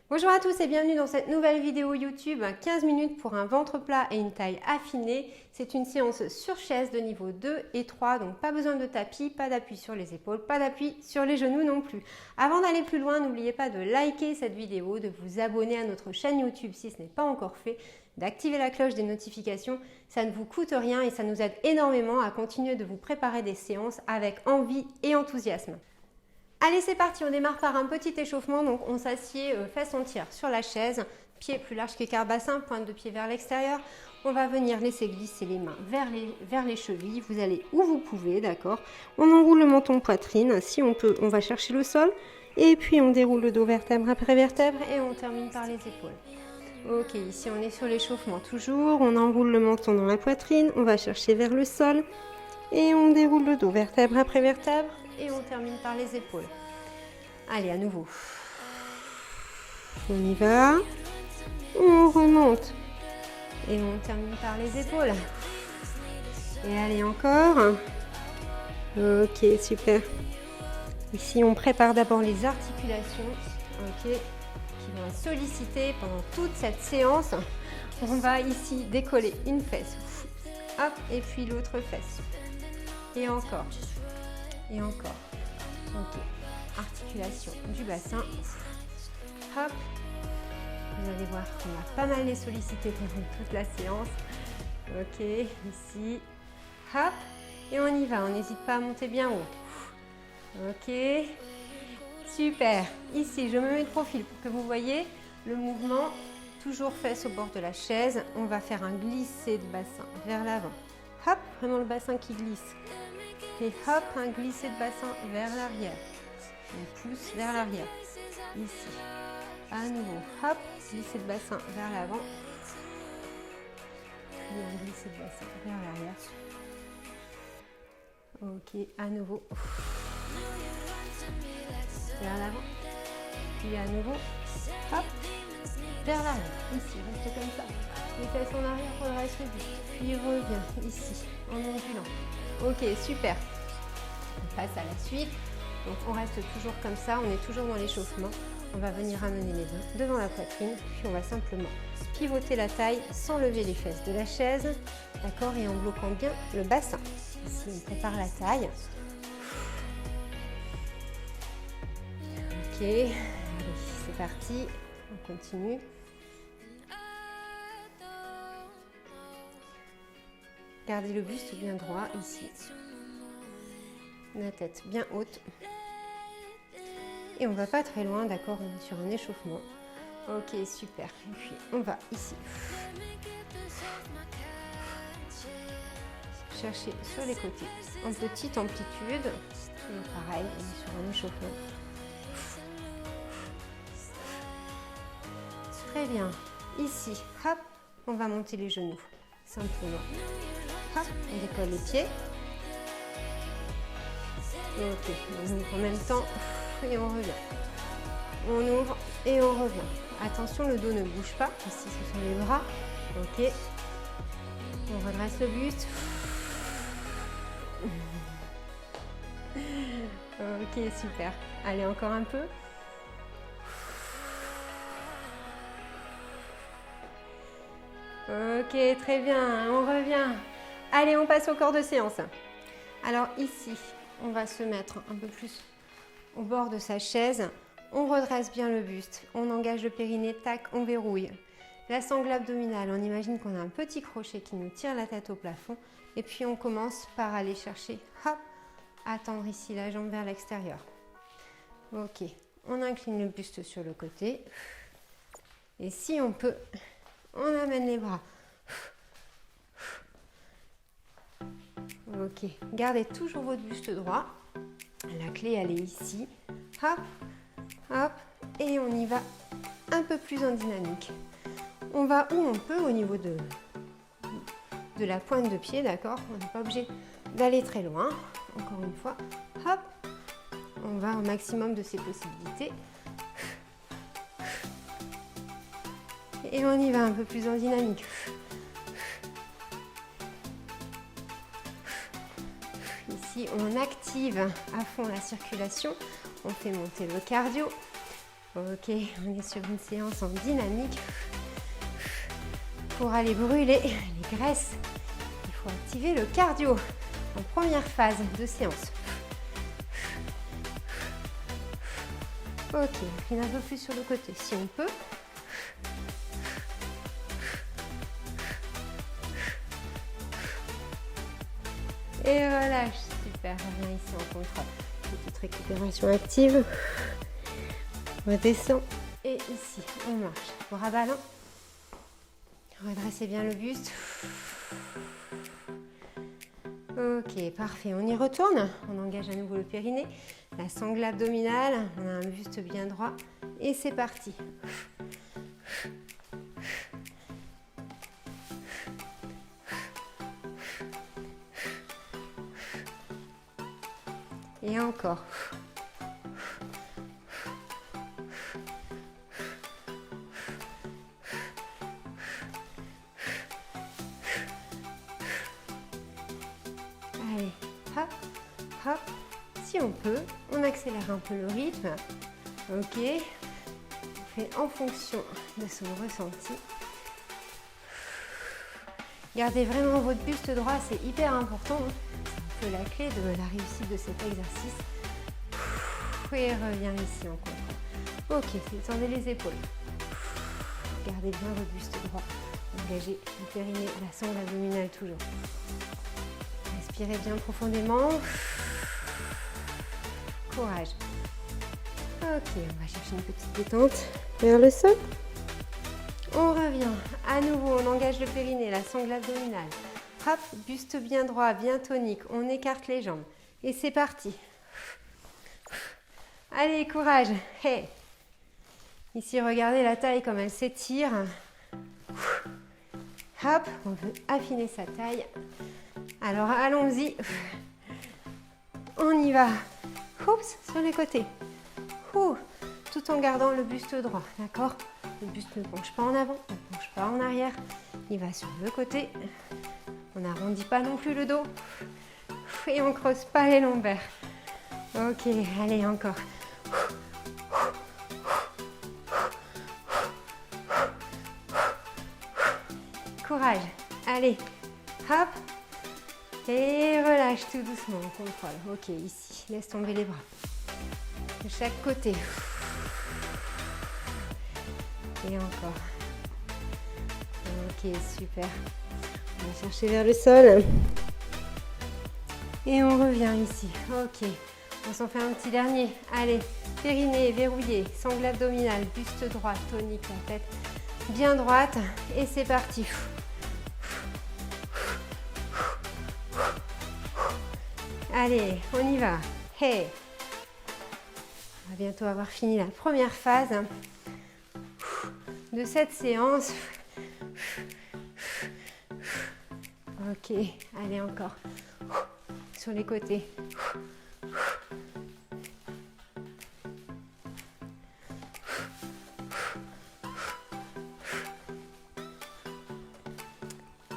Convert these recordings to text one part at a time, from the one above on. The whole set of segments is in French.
Bonjour à tous et bienvenue dans cette nouvelle vidéo YouTube 15 minutes pour un ventre plat et une taille affinée. C'est une séance sur chaise de niveau 2 et 3, donc pas besoin de tapis, pas d'appui sur les épaules, pas d'appui sur les genoux non plus. Avant d'aller plus loin, n'oubliez pas de liker cette vidéo, de vous abonner à notre chaîne YouTube si ce n'est pas encore fait, d'activer la cloche des notifications. Ça ne vous coûte rien et ça nous aide énormément à continuer de vous préparer des séances avec envie et enthousiasme. Allez, c'est parti, on démarre par un petit échauffement. Donc on s'assied fesses en tiers sur la chaise, pieds plus larges qu'écart bassin, pointe de pied vers l'extérieur. On va venir laisser glisser les mains vers les chevilles. Vous allez où vous pouvez, d'accord. On enroule le menton poitrine. Si on peut, on va chercher le sol. Et puis on déroule le dos vertèbre après vertèbre et on termine par les épaules. Ok, ici on est sur l'échauffement toujours. On enroule le menton dans la poitrine. On va chercher vers le sol. Et on déroule le dos vertèbre après vertèbre. Et on termine par les épaules. Allez, à nouveau. On y va. On remonte. Et on termine par les épaules. Et allez, encore. Ok, super. Ici, on prépare d'abord les articulations. Ok, qui vont être sollicitées pendant toute cette séance. On va ici décoller une fesse. Hop, et puis l'autre fesse. Et encore. Et encore. Ok. Articulation du bassin. Hop. Vous allez voir qu'on va pas mal les solliciter pendant toute la séance. Ok. Ici. Hop. Et on y va. On n'hésite pas à monter bien haut. Ok. Super. Ici, je me mets de profil pour que vous voyez le mouvement. Toujours fesses au bord de la chaise. On va faire un glisser de bassin vers l'avant. Hop. Vraiment le bassin qui glisse. Et hop, un glisser de bassin vers l'arrière. On pousse vers l'arrière. Ici. À nouveau. Hop, glisser de bassin vers l'avant. Et un glisser de bassin vers l'arrière. Ok, à nouveau. Vers l'avant. Puis à nouveau. Hop, vers l'arrière. Ici, reste comme ça. Les fesses en arrière, redresse le buste. Puis revient ici, en ondulant. Ok, super. On passe à la suite. Donc on reste toujours comme ça, on est toujours dans l'échauffement. On va venir amener les mains devant la poitrine, puis on va simplement pivoter la taille sans lever les fesses de la chaise, d'accord, et en bloquant bien le bassin. Ici, on prépare la taille. Ok, allez, c'est parti, on continue. Gardez le buste bien droit ici. La tête bien haute. Et on va pas très loin, d'accord, on est sur un échauffement. Ok, super. Et puis on va ici. Chercher sur les côtés en petite amplitude. Toujours pareil, on est sur un échauffement. Très bien. Ici, hop, on va monter les genoux. Simplement. Hop, on décolle les pieds. Ok, on ouvre en même temps et on revient. On ouvre et on revient. Attention, le dos ne bouge pas. Ici, ce sont les bras. Ok. On redresse le buste. Ok, super. Allez, encore un peu. Ok, très bien. On revient. Allez, on passe au corps de séance. Alors ici, on va se mettre un peu plus au bord de sa chaise. On redresse bien le buste. On engage le périnée, tac, on verrouille. La sangle abdominale, on imagine qu'on a un petit crochet qui nous tire la tête au plafond. Et puis on commence par aller chercher, hop, à tendre ici la jambe vers l'extérieur. Ok, on incline le buste sur le côté. Et si on peut, on amène les bras. Ok, gardez toujours votre buste droit. La clé, elle est ici. Hop, hop, et on y va un peu plus en dynamique. On va où on peut au niveau de la pointe de pied, d'accord? On n'est pas obligé d'aller très loin. Encore une fois, hop, on va au maximum de ses possibilités. Et on y va un peu plus en dynamique. Ici, on active à fond la circulation. On fait monter le cardio. Ok, on est sur une séance en dynamique. Pour aller brûler les graisses, il faut activer le cardio en première phase de séance. Ok, incline un peu plus sur le côté si on peut. Et relâche, super, reviens ici en contrôle. Petite récupération active. Redescend. Et ici, on marche. Bras ballants. Redressez bien le buste. Ok, parfait. On y retourne. On engage à nouveau le périnée. La sangle abdominale. On a un buste bien droit. Et c'est parti. Et encore. Allez, hop, hop. Si on peut, on accélère un peu le rythme. Ok. On fait en fonction de son ressenti. Gardez vraiment votre buste droit, c'est hyper important. C'est la clé de la réussite de cet exercice. Et reviens ici en contrôle. Ok, détendez les épaules. Gardez bien votre buste droit. Engagez le périnée, la sangle abdominale toujours. Respirez bien profondément. Courage. Ok, on va chercher une petite détente vers le sol. On revient. À nouveau, on engage le périnée, la sangle abdominale. Hop, buste bien droit, bien tonique. On écarte les jambes. Et c'est parti. Allez, courage. Hey. Ici, regardez la taille comme elle s'étire. Hop, on veut affiner sa taille. Alors, allons-y. On y va. Oups, sur les côtés. Tout en gardant le buste droit, d'accord? Le buste ne penche pas en avant, ne penche pas en arrière. Il va sur le côté. On n'arrondit pas non plus le dos. Et on ne creuse pas les lombaires. Ok, allez, encore. Courage. Allez, hop. Et relâche tout doucement, on contrôle. Ok, ici, laisse tomber les bras. De chaque côté. Et encore. Ok, super. On va chercher vers le sol. Et on revient ici. Ok. On s'en fait un petit dernier. Allez, périnée verrouillé, sangle abdominale, buste droit, tonique, la tête bien droite. Et c'est parti. Allez, on y va. Hey. On va bientôt avoir fini la première phase de cette séance. Ok, allez encore. Sur les côtés.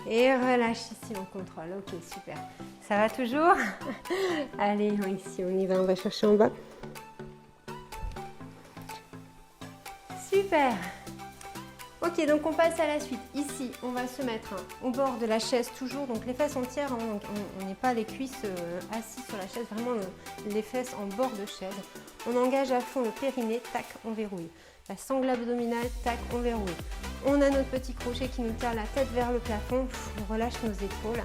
Et relâche ici, on contrôle. Ok, super. Ça va toujours? Allez, ici, on y va. On va chercher en bas. Super. Ok, donc on passe à la suite. Ici, on va se mettre au bord de la chaise toujours. Donc les fesses entières, on n'est pas les cuisses assis sur la chaise, vraiment les fesses en bord de chaise. On engage à fond le périnée, tac, on verrouille. La sangle abdominale, tac, on verrouille. On a notre petit crochet qui nous tire la tête vers le plafond. On relâche nos épaules.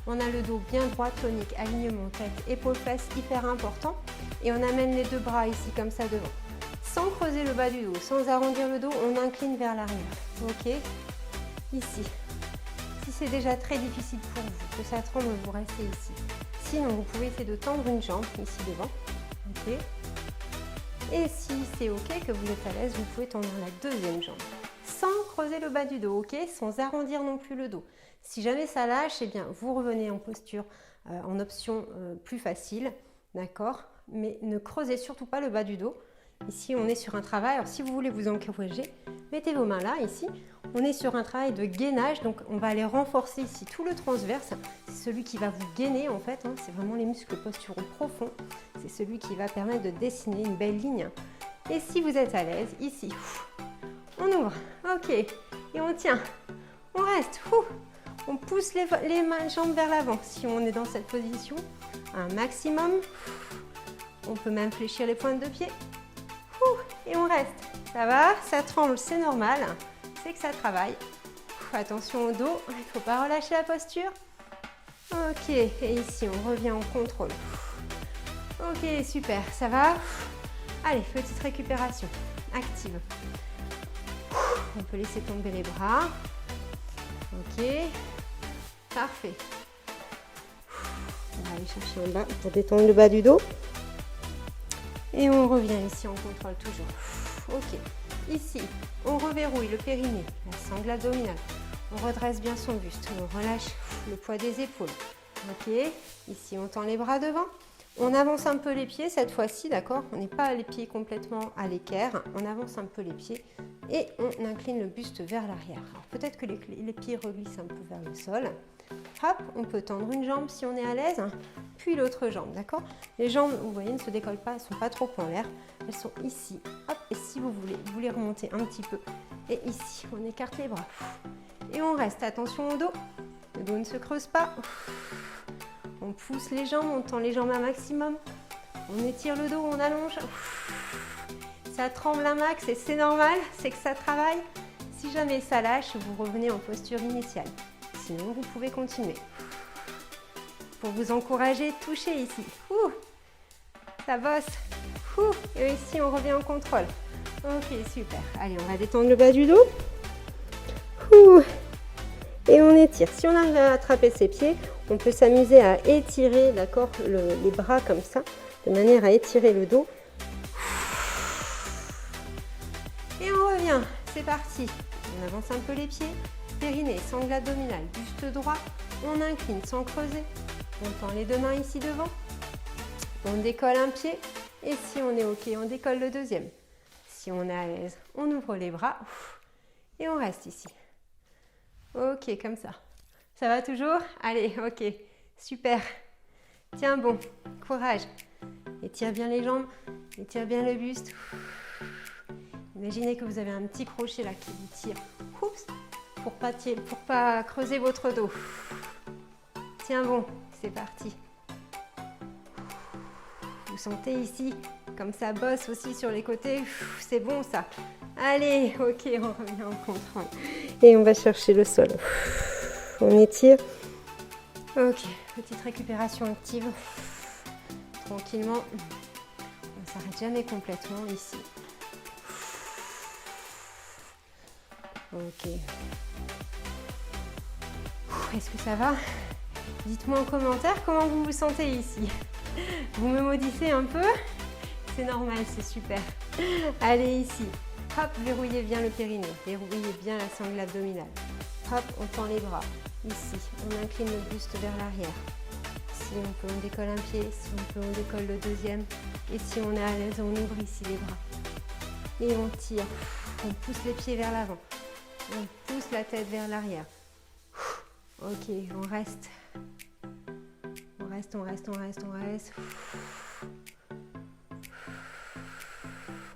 On a le dos bien droit, tonique, alignement tête, épaules, fesses, hyper important. Et on amène les deux bras ici, comme ça devant. Sans creuser le bas du dos, sans arrondir le dos, on incline vers l'arrière. Ok. Ici. Si c'est déjà très difficile pour vous, que ça tremble, vous restez ici. Sinon, vous pouvez essayer de tendre une jambe ici devant. Ok. Et si c'est ok, que vous êtes à l'aise, vous pouvez tendre la deuxième jambe. Sans creuser le bas du dos, ok. Sans arrondir non plus le dos. Si jamais ça lâche, eh bien, vous revenez en posture, en option plus facile. D'accord. Mais ne creusez surtout pas le bas du dos. Ici, on est sur un travail, alors si vous voulez vous encourager, mettez vos mains là, ici. On est sur un travail de gainage, donc on va aller renforcer ici tout le transverse. C'est celui qui va vous gainer en fait, hein. C'est vraiment les muscles posturaux profonds. C'est celui qui va permettre de dessiner une belle ligne Et si vous êtes à l'aise, ici, on ouvre, ok, et on tient, on reste, on pousse les jambes vers l'avant si on est dans cette position, un maximum. On peut même fléchir les pointes de pied, et on reste. Ça va, ça tremble, c'est normal, c'est que ça travaille. Attention au dos, il ne faut pas relâcher la posture. Ok, et ici on revient en contrôle. Ok, super, ça va. Allez, petite récupération active. On peut laisser tomber les bras. Ok, parfait. On va aller chercher en bas pour détendre le bas du dos. Et on revient ici en contrôle toujours. Ok, ici, on reverrouille le périnée, la sangle abdominale. On redresse bien son buste, on relâche le poids des épaules. Ok, ici on tend les bras devant. On avance un peu les pieds cette fois-ci, d'accord? On n'est pas les pieds complètement à l'équerre. On avance un peu les pieds et on incline le buste vers l'arrière. Peut-être que les pieds reglissent un peu vers le sol. Hop, on peut tendre une jambe si on est à l'aise, puis l'autre jambe, d'accord? Les jambes, vous voyez, ne se décollent pas, elles ne sont pas trop en l'air. Elles sont ici. Hop, et si vous voulez, vous les remontez un petit peu. Et ici, on écarte les bras. Et on reste, attention au dos. Le dos ne se creuse pas. On pousse les jambes, on tend les jambes un maximum. On étire le dos, on allonge. Ça tremble un max et c'est normal, c'est que ça travaille. Si jamais ça lâche, vous revenez en posture initiale. Sinon, vous pouvez continuer. Pour vous encourager, touchez ici. Ça bosse. Et ici, on revient en contrôle. Ok, super. Allez, on va détendre le bas du dos. Et on étire. Si on arrive à attraper ses pieds, on peut s'amuser à étirer, d'accord, les bras comme ça, de manière à étirer le dos. Et on revient. C'est parti. On avance un peu les pieds. Périnée, sangle abdominale, buste droit. On incline sans creuser. On tend les deux mains ici devant. On décolle un pied. Et si on est OK, on décolle le deuxième. Si on est à l'aise, on ouvre les bras. Et on reste ici. Ok, comme ça. Ça va toujours? Allez, ok. Super. Tiens bon. Courage. Étire bien les jambes. Étire bien le buste. Imaginez que vous avez un petit crochet là qui vous tire. Oups. Pour pas creuser votre dos. Tiens bon. C'est parti. Vous sentez ici, comme ça bosse aussi sur les côtés. C'est bon ça. Allez, ok, on revient en contrôle. Et on va chercher le sol. On étire. Ok, petite récupération active. Tranquillement. On ne s'arrête jamais complètement ici. Ok. Est-ce que ça va? Dites-moi en commentaire comment vous vous sentez ici. Vous me maudissez un peu? C'est normal, c'est super. Allez ici. Hop, verrouillez bien le périnée. Verrouillez bien la sangle abdominale. Hop, on tend les bras. Ici, on incline le buste vers l'arrière. Si on peut, on décolle un pied. Si on peut, on décolle le deuxième. Et si on est à l'aise, on ouvre ici les bras. Et on tire. On pousse les pieds vers l'avant. On pousse la tête vers l'arrière. Ok, on reste. On reste, on reste, on reste, on reste.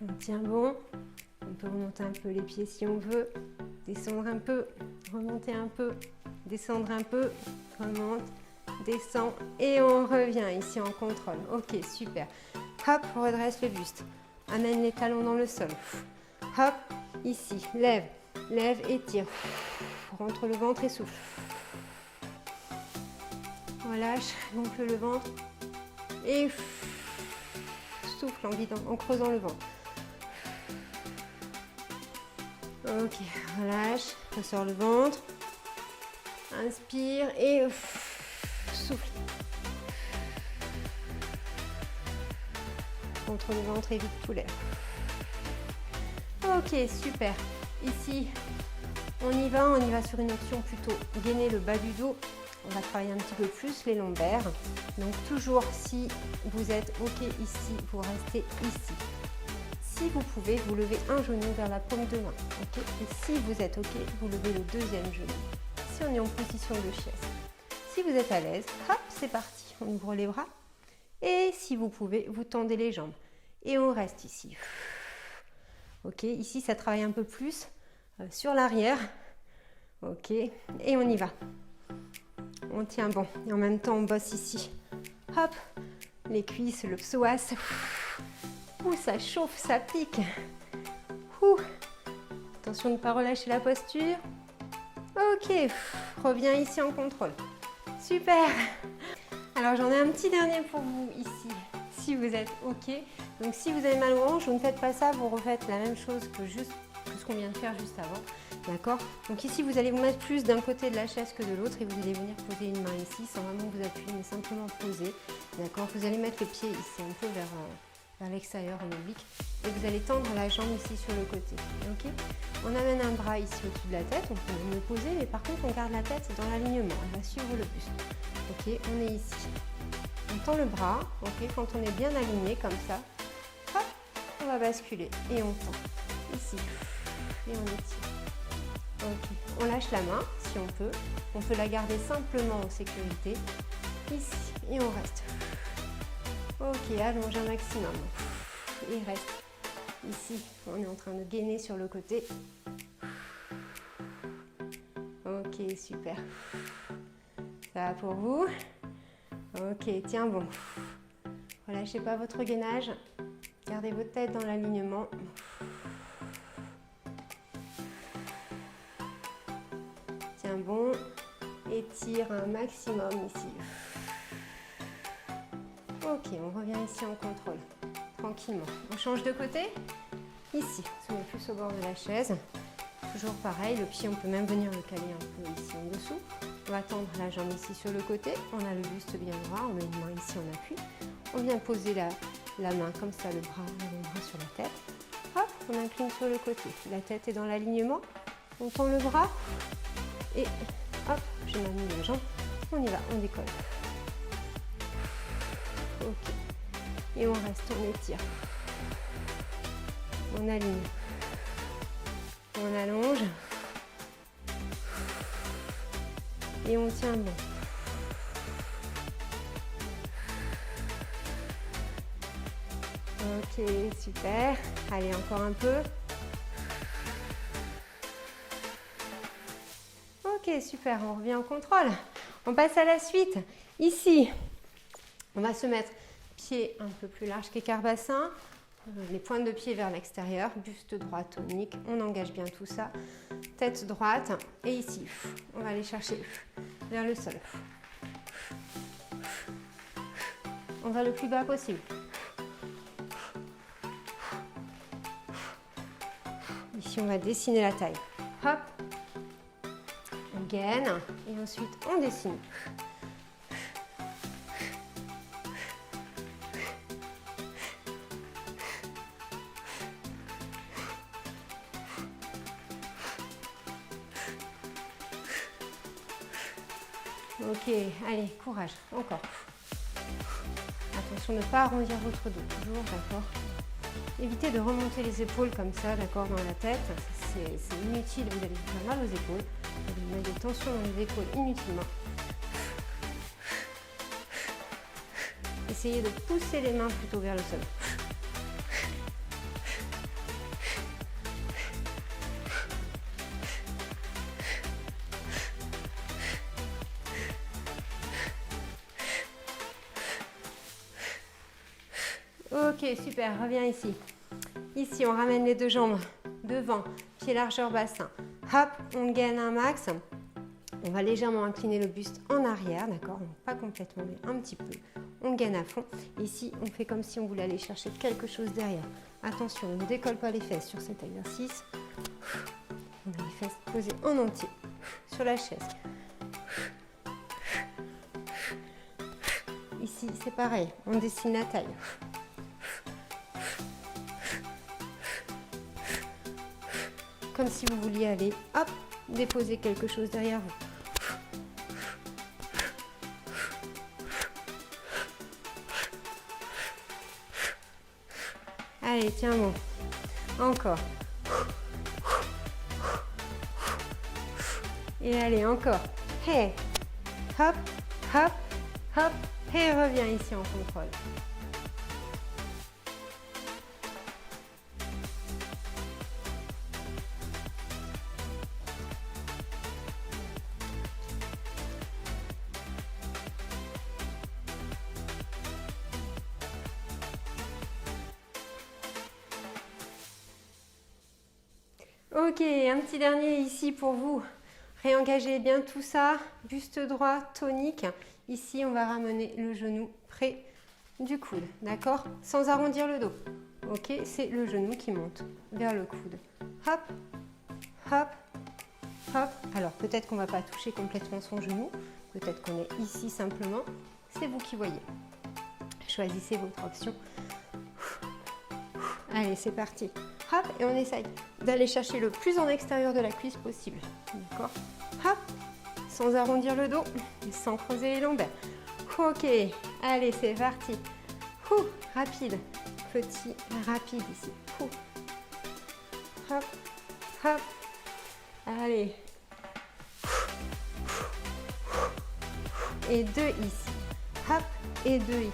On tient bon. On peut remonter un peu les pieds si on veut. Descendre un peu. Remonter un peu. Descendre un peu. Remonte. Descend. Et on revient ici en contrôle. Ok, super. Hop, on redresse le buste. Amène les talons dans le sol. Hop, ici. Lève. Lève, étire. Rentre le ventre et souffle. Relâche, gonfle le ventre et souffle en creusant le ventre. Ok, relâche, ressort le ventre. Inspire et souffle. Contre le ventre, évite tout l'air. Ok, super. Ici, on y va sur une option plutôt gainer le bas du dos. On va travailler un petit peu plus les lombaires. Donc toujours, si vous êtes OK ici, vous restez ici. Si vous pouvez, vous levez un genou vers la paume de main. Okay, et si vous êtes OK, vous levez le deuxième genou. Si on est en position de chaise. Si vous êtes à l'aise, hop, c'est parti. On ouvre les bras. Et si vous pouvez, vous tendez les jambes. Et on reste ici. Ok, ici, ça travaille un peu plus sur l'arrière. Ok, et on y va. On tient bon. Et en même temps, on bosse ici. Hop, les cuisses, le psoas. Ouh, ça chauffe, ça pique. Ouh. Attention de ne pas relâcher la posture. Ok, reviens ici en contrôle. Super. Alors, j'en ai un petit dernier pour vous ici, si vous êtes ok. Donc, si vous avez mal aux hanches, vous ne faites pas ça, vous refaites la même chose que ce qu'on vient de faire juste avant. D'accord? Donc ici, vous allez vous mettre plus d'un côté de la chaise que de l'autre et vous allez venir poser une main ici sans vraiment vous appuyer, mais simplement poser. D'accord? Vous allez mettre le pied ici un peu vers l'extérieur en oblique et vous allez tendre la jambe ici sur le côté. Ok? On amène un bras ici au-dessus de la tête, on peut même le poser, mais par contre, on garde la tête dans l'alignement. Elle va suivre le buste. Ok? On est ici. On tend le bras. Ok? Quand on est bien aligné comme ça, hop, on va basculer et on tend. Ici. Et on étire. Okay. On lâche la main si on peut. On peut la garder simplement en sécurité. Ici. Et on reste. Ok, allonge un maximum. Et reste. Ici, on est en train de gainer sur le côté. Ok, super. Ça va pour vous? Ok, tiens bon. Relâchez pas votre gainage. Gardez votre tête dans l'alignement. Tiens bon. Étire un maximum ici. Ok, on revient ici en contrôle. Tranquillement. On change de côté. Ici, on se met plus au bord de la chaise. Toujours pareil, le pied, on peut même venir le caler un peu ici en dessous. On va tendre la jambe ici sur le côté. On a le buste bien droit. On met une main ici en appui. On vient poser la main comme ça, le bras sur la tête. Hop, on incline sur le côté. La tête est dans l'alignement. On tend le bras. Et hop, je m'aligne la jambe. On y va, on décolle. Ok. Et on reste, on étire. On aligne. On allonge. Et on tient bon. Ok, super. Allez, encore un peu. Ok, super. On revient en contrôle. On passe à la suite. Ici, on va se mettre pied un peu plus large qu'écart bassin. Les pointes de pied vers l'extérieur, buste droit tonique, on engage bien tout ça, tête droite et ici, on va aller chercher vers le sol. On va le plus bas possible. Ici, on va dessiner la taille. Hop, on gaine et ensuite on dessine. Ok, allez, courage, encore. Attention de ne pas arrondir votre dos, toujours, d'accord. Évitez de remonter les épaules comme ça, d'accord, dans la tête. C'est inutile, vous allez vous faire mal aux épaules. Vous allez mettre des tensions dans les épaules inutilement. Essayez de pousser les mains plutôt vers le sol. Ok, super, reviens ici. Ici, on ramène les deux jambes devant, pied largeur bassin. Hop, on gaine un max. On va légèrement incliner le buste en arrière, d'accord? Pas complètement, mais un petit peu. On gaine à fond. Ici, on fait comme si on voulait aller chercher quelque chose derrière. Attention, ne décolle pas les fesses sur cet exercice. On a les fesses posées en entier sur la chaise. Ici, c'est pareil, on dessine la taille. Comme si vous vouliez aller, hop, déposer quelque chose derrière vous. Allez, tiens bon. Encore. Et allez, encore. Hey. Hop, hop, hop. Et reviens ici en contrôle. Ok, un petit dernier ici pour vous. Réengagez bien tout ça. Buste droit, tonique. Ici, on va ramener le genou près du coude, d'accord? Sans arrondir le dos. Ok, c'est le genou qui monte vers le coude. Hop, hop, hop. Alors, peut-être qu'on ne va pas toucher complètement son genou. Peut-être qu'on est ici simplement. C'est vous qui voyez. Choisissez votre option. Allez, c'est parti. Hop, et on essaye d'aller chercher le plus en extérieur de la cuisse possible. D'accord? Hop, sans arrondir le dos et sans creuser les lombaires. Ok, allez, c'est parti. Rapide, petit, rapide ici. Hop, hop. Allez. Et 2 ici. Hop, et 2 ici.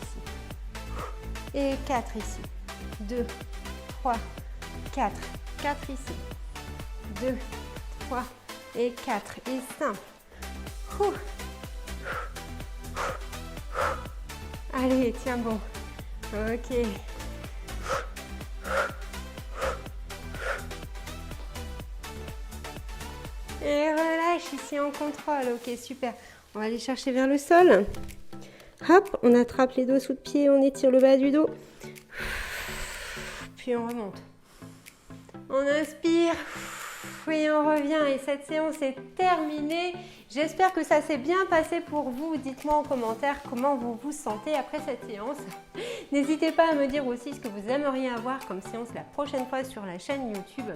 Et 4 ici. 2, 3, 4. 4 ici. 2, 3 et 4. Et simple. Allez, tiens bon. Ok. Et relâche ici en contrôle. Ok, super. On va aller chercher vers le sol. Hop, on attrape les dos sous le pied, on étire le bas du dos. Puis on remonte. On inspire. Et on revient. Et cette séance est terminée. J'espère que ça s'est bien passé pour vous. Dites-moi en commentaire comment vous vous sentez après cette séance. N'hésitez pas à me dire aussi ce que vous aimeriez avoir comme séance la prochaine fois sur la chaîne YouTube.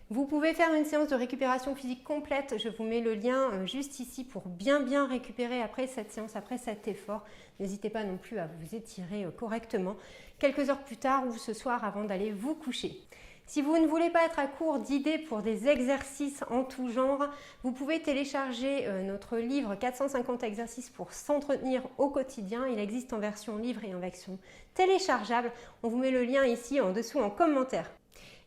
Vous pouvez faire une séance de récupération physique complète. Je vous mets le lien juste ici pour bien récupérer après cette séance, après cet effort. N'hésitez pas non plus à vous étirer correctement quelques heures plus tard ou ce soir avant d'aller vous coucher. Si vous ne voulez pas être à court d'idées pour des exercices en tout genre, vous pouvez télécharger notre livre 450 exercices pour s'entretenir au quotidien. Il existe en version livre et en version téléchargeable. On vous met le lien ici en dessous en commentaire.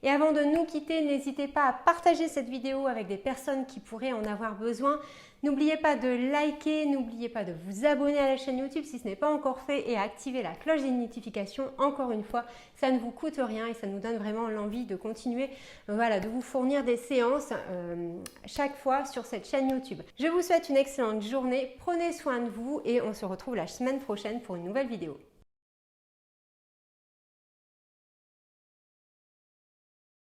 Et avant de nous quitter, n'hésitez pas à partager cette vidéo avec des personnes qui pourraient en avoir besoin. N'oubliez pas de liker, n'oubliez pas de vous abonner à la chaîne YouTube si ce n'est pas encore fait et à activer la cloche des notifications. Encore une fois, ça ne vous coûte rien et ça nous donne vraiment l'envie de continuer, de vous fournir des séances chaque fois sur cette chaîne YouTube. Je vous souhaite une excellente journée, prenez soin de vous et on se retrouve la semaine prochaine pour une nouvelle vidéo.